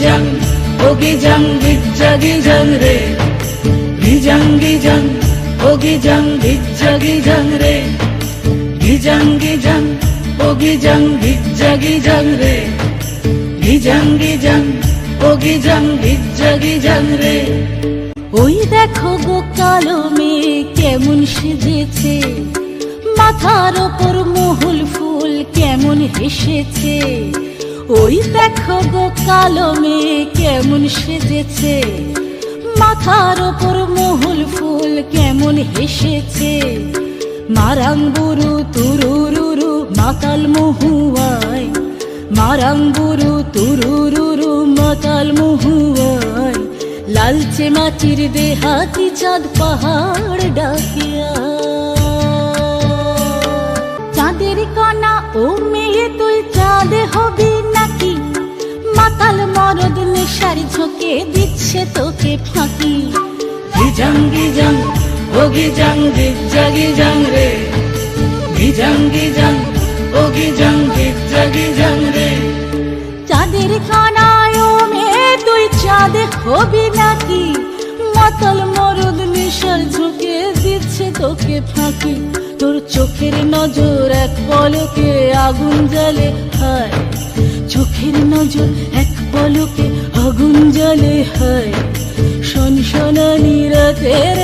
গিজাং ও গিজাং গিজ্জা গিজাং রে, গিজাং গিজাং ও গিজাং গিজ্জা গিজাং রে, গিজাং গিজাং ও গিজাং গিজ্জা গিজাং রে, গিজাং গিজাং ও গিজাং গিজ্জা গিজাং রে। ওই দেখো গো কালো মেয়ে কেমন সেজেছে, মাথার ওপর মহুল ফুল কেমন হেসেছে। ওই দেখো গো কালো মেয়ে কেমন সেজেছে, মাথার ওপর মহুল ফুল কেমন হেসেছে। মারাং বুরু তুরুরুরু মাতাল মহুয়ায়, মারাং বুরু তুরুরুরু মাতাল মহুয়ায়। লালচে মাটির দেহাতি চাঁদ পাহাড় ডাকিয়া। চাঁদের কণা ও মেয়ে তুই চাঁদে হবি নাকি, মাতাল মরদ নেশার ঝোঁকে দিচ্ছে তোকে ফাঁকি। গিজাং গিজাং ও গিজাং গিজ্জা গিজাং রে, গিজাং গিজাং ও গিজাং গিজ্জা গিজাং রে। চাঁদের কণায় ও মেয়ে তুই চাঁদে হবি নাকি, মাতাল মরদ নেশার ঝোঁকে দিচ্ছে তোকে ফাঁকি। তোর চোখের নজর এক পলকে আগুন জ্বলে হায়, চোখের নজর এক পলকে আগুন জ্বলে হায়। শনশনানি রাতের